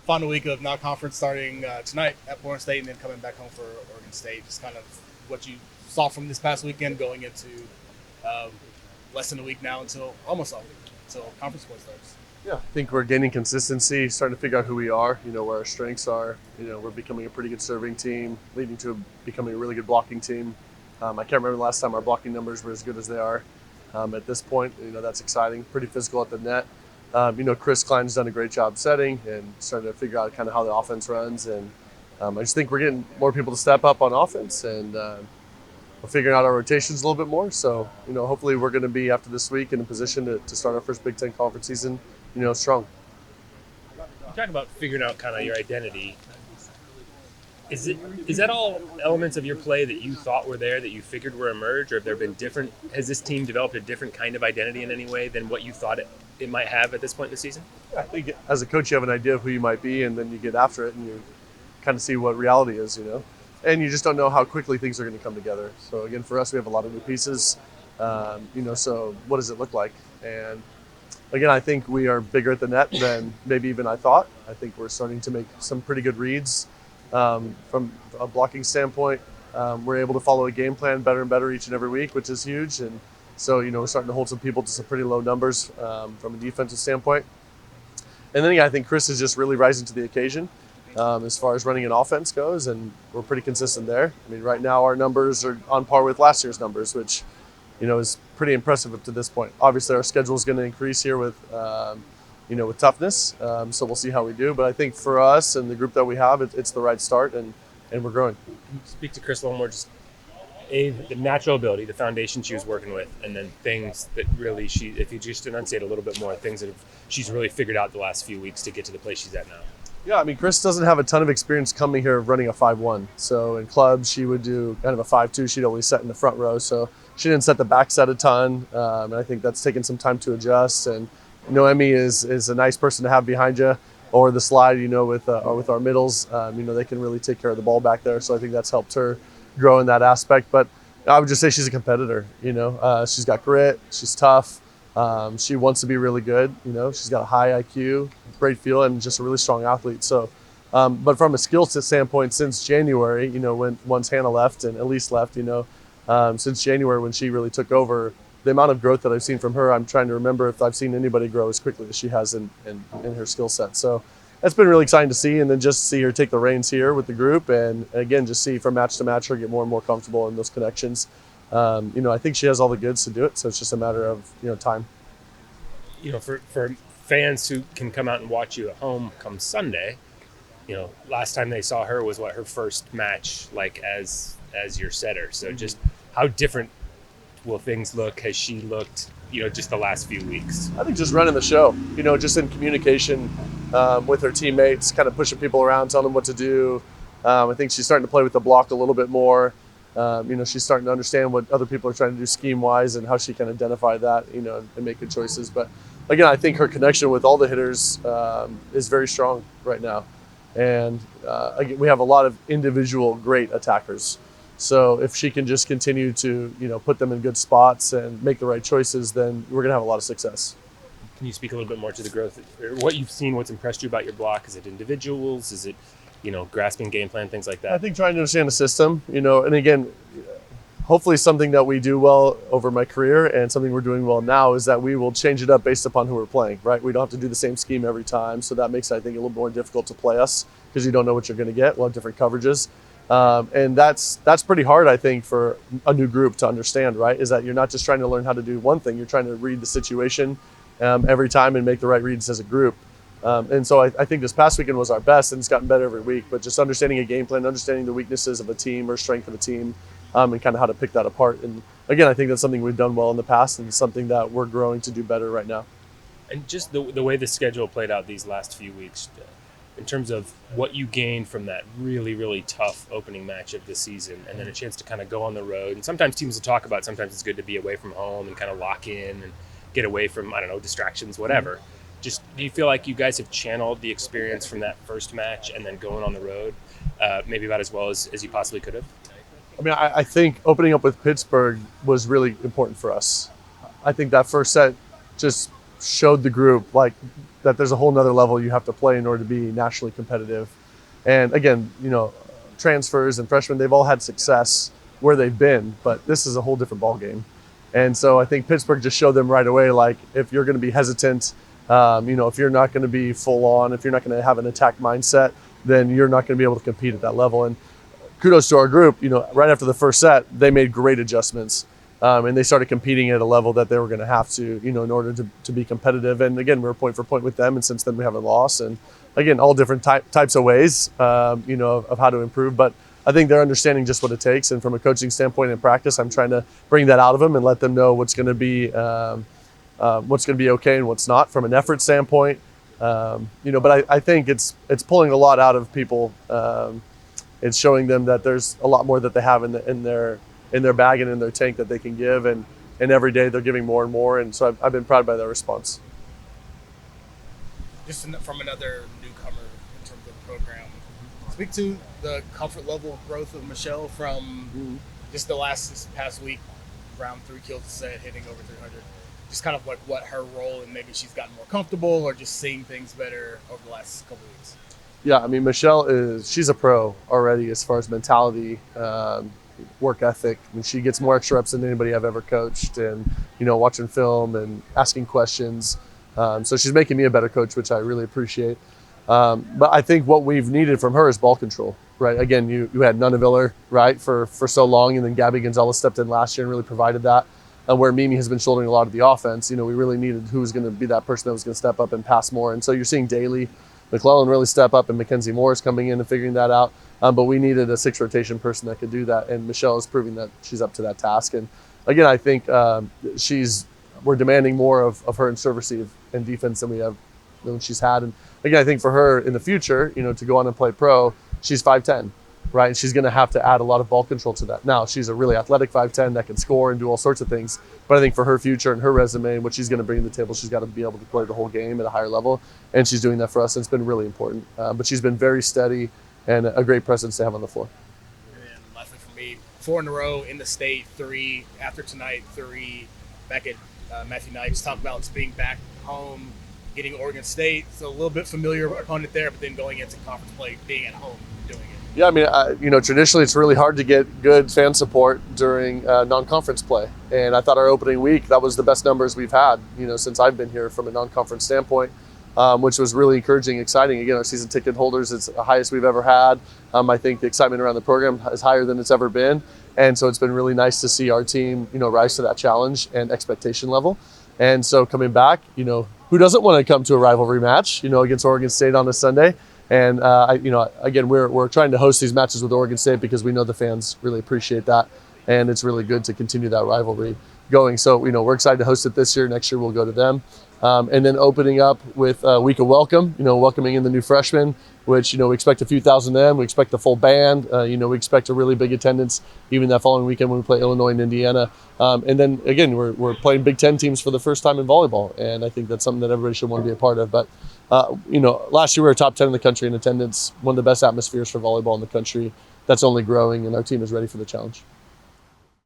final week of non-conference starting tonight at Florida State and then coming back home for Oregon State. Just kind of what you saw from this past weekend going into um, less than a week now until conference play starts. Yeah, I think we're gaining consistency, starting to figure out who we are, where our strengths are. We're becoming a pretty good serving team, leading to becoming a really good blocking team. I can't remember the last time our blocking numbers were as good as they are at this point. That's exciting. Pretty physical at the net. Chris Klein's done a great job setting and starting to figure out kind of how the offense runs. And I just think we're getting more people to step up on offense, and we're figuring out our rotations a little bit more. So, hopefully we're going to be, after this week, in a position to start our first Big Ten conference season, strong. You talk about figuring out kind of your identity. Is that all elements of your play that you thought were there that you figured were emerged, or have there been different? Has this team developed a different kind of identity in any way than what you thought it might have at this point in the season? I think as a coach, you have an idea of who you might be, and then you get after it and you kind of see what reality is, and you just don't know how quickly things are going to come together. So again, for us, we have a lot of new pieces, so what does it look like? And again, I think we are bigger at the net than maybe even I thought. I think we're starting to make some pretty good reads from a blocking standpoint. We're able to follow a game plan better and better each and every week, which is huge. And so, we're starting to hold some people to some pretty low numbers from a defensive standpoint. And then, I think Chris is just really rising to the occasion as far as running an offense goes, and we're pretty consistent there. I mean, right now our numbers are on par with last year's numbers, which, is pretty impressive up to this point. Obviously, our schedule is going to increase here with with toughness. So we'll see how we do. But I think for us and the group that we have, it's the right start, and we're growing. Can you speak to Chris a little more, just the natural ability, the foundation she was working with, and then things that really if you just enunciate a little bit more, things that she's really figured out the last few weeks to get to the place she's at now. Yeah, I mean, Chris doesn't have a ton of experience coming here running a 5-1. So in clubs, she would do kind of a 5-2. She'd always set in the front row. So she didn't set the back set a ton. And I think that's taken some time to adjust. And Noemi is a nice person to have behind you, or the slide, with our middles. They can really take care of the ball back there. So I think that's helped her grow in that aspect. But I would just say she's a competitor. She's got grit. She's tough. She wants to be really good. She's got a high IQ, great feel, and just a really strong athlete. So, but from a skill set standpoint, since January, once Hannah left and Elise left, since January when she really took over, the amount of growth that I've seen from her, I'm trying to remember if I've seen anybody grow as quickly as she has in her skill set. So that's been really exciting to see, and then just see her take the reins here with the group, and again, just see from match to match her get more and more comfortable in those connections. I think she has all the goods to do it, so it's just a matter of time. For fans who can come out and watch you at home come Sunday, last time they saw her was her first match like as your setter. So just how different will things look? Has she looked, just the last few weeks? I think just running the show, just in communication with her teammates, kind of pushing people around, telling them what to do. I think she's starting to play with the block a little bit more. She's starting to understand what other people are trying to do scheme-wise and how she can identify that, and make good choices. But again, I think her connection with all the hitters is very strong right now. And again, we have a lot of individual great attackers. So if she can just continue to, put them in good spots and make the right choices, then we're going to have a lot of success. Can you speak a little bit more to the growth, or what you've seen, what's impressed you about your block? Is it individuals? Is it, grasping game plan, things like that? I think trying to understand the system, and again, hopefully something that we do well over my career and something we're doing well now is that we will change it up based upon who we're playing, right? We don't have to do the same scheme every time. So that makes, I think, a little more difficult to play us because you don't know what you're going to get. We'll have different coverages. And that's pretty hard, I think, for a new group to understand, right? Is that you're not just trying to learn how to do one thing, you're trying to read the situation every time and make the right reads as a group. And so I think this past weekend was our best, and it's gotten better every week. But just understanding a game plan, understanding the weaknesses of a team or strength of a team, and kind of how to pick that apart. And again, I think that's something we've done well in the past and something that we're growing to do better right now. And just the way the schedule played out these last few weeks, in terms of what you gained from that really, really tough opening match of the season, and then a chance to kind of go on the road. And sometimes teams will talk about sometimes it's good to be away from home and kind of lock in and get away from, distractions, whatever. Just, do you feel like you guys have channeled the experience from that first match and then going on the road maybe about as well as you possibly could have? I mean, I think opening up with Pittsburgh was really important for us. I think that first set just showed the group like that there's a whole nother level you have to play in order to be nationally competitive. And again, transfers and freshmen, they've all had success where they've been, but this is a whole different ball game. And so I think Pittsburgh just showed them right away, like if you're going to be hesitant, if you're not going to be full on, if you're not going to have an attack mindset, then you're not going to be able to compete at that level. And kudos to our group, right after the first set, they made great adjustments. And they started competing at a level that they were going to have to, in order to be competitive. And again, we were point for point with them, and since then we haven't lost. And again, all different types of ways, of how to improve. But I think they're understanding just what it takes. And from a coaching standpoint in practice, I'm trying to bring that out of them and let them know what's going to be okay and what's not from an effort standpoint. But I think it's pulling a lot out of people. It's showing them that there's a lot more that they have in their bag and in their tank that they can give, and every day they're giving more and more, and so I've been proud by their response. Just from another newcomer in terms of the program, speak to the comfort level of growth of Michelle from just this past week, round 3 kills a set, hitting over 300. Just kind of like what her role, and maybe she's gotten more comfortable or just seeing things better over the last couple of weeks. Yeah, I mean, Michelle she's a pro already as far as mentality, work ethic. I mean, she gets more extra reps than anybody I've ever coached, and watching film and asking questions. So she's making me a better coach, which I really appreciate. But I think what we've needed from her is ball control, right? Again, you had Nunaviller, right, for so long, and then Gabby Gonzalez stepped in last year and really provided that. Where Mimi has been shouldering a lot of the offense, we really needed who was going to be that person that was going to step up and pass more. And so you're seeing Daly McClellan really step up, and Mackenzie Morris coming in and figuring that out. But we needed a 6 rotation person that could do that, and Michelle is proving that she's up to that task. And again, I think we're demanding more of her in serve receive and defense than she's had. And again, I think for her in the future, to go on and play pro, she's 5'10", right? And she's going to have to add a lot of ball control to that. Now, she's a really athletic 5'10" that can score and do all sorts of things. But I think for her future and her resume and what she's going to bring to the table, she's got to be able to play the whole game at a higher level. And she's doing that for us, and it's been really important. But she's been very steady and a great presence to have on the floor. And then lastly for me, 4 in a row in the state, 3 after tonight, 3 back at Matthew Knight. Just talk about being back home, getting Oregon State. So a little bit familiar opponent there, but then going into conference play, being at home, doing it. Yeah, I mean, traditionally it's really hard to get good fan support during non-conference play. And I thought our opening week, that was the best numbers we've had, since I've been here from a non-conference standpoint, which was really encouraging, exciting. Again, our season ticket holders, it's the highest we've ever had. I think the excitement around the program is higher than it's ever been. And so it's been really nice to see our team, rise to that challenge and expectation level. And so coming back, who doesn't want to come to a rivalry match, against Oregon State on a Sunday? And, again, we're trying to host these matches with Oregon State because we know the fans really appreciate that. And it's really good to continue that rivalry going. So, we're excited to host it this year. Next year, we'll go to them. And then opening up with a week of welcome, welcoming in the new freshmen, which, we expect a few thousand of them. We expect the full band. We expect a really big attendance even that following weekend when we play Illinois and Indiana. And then, again, we're playing Big Ten teams for the first time in volleyball. And I think that's something that everybody should want to be a part of. But last year we were top 10 in the country in attendance, one of the best atmospheres for volleyball in the country. That's only growing, and our team is ready for the challenge.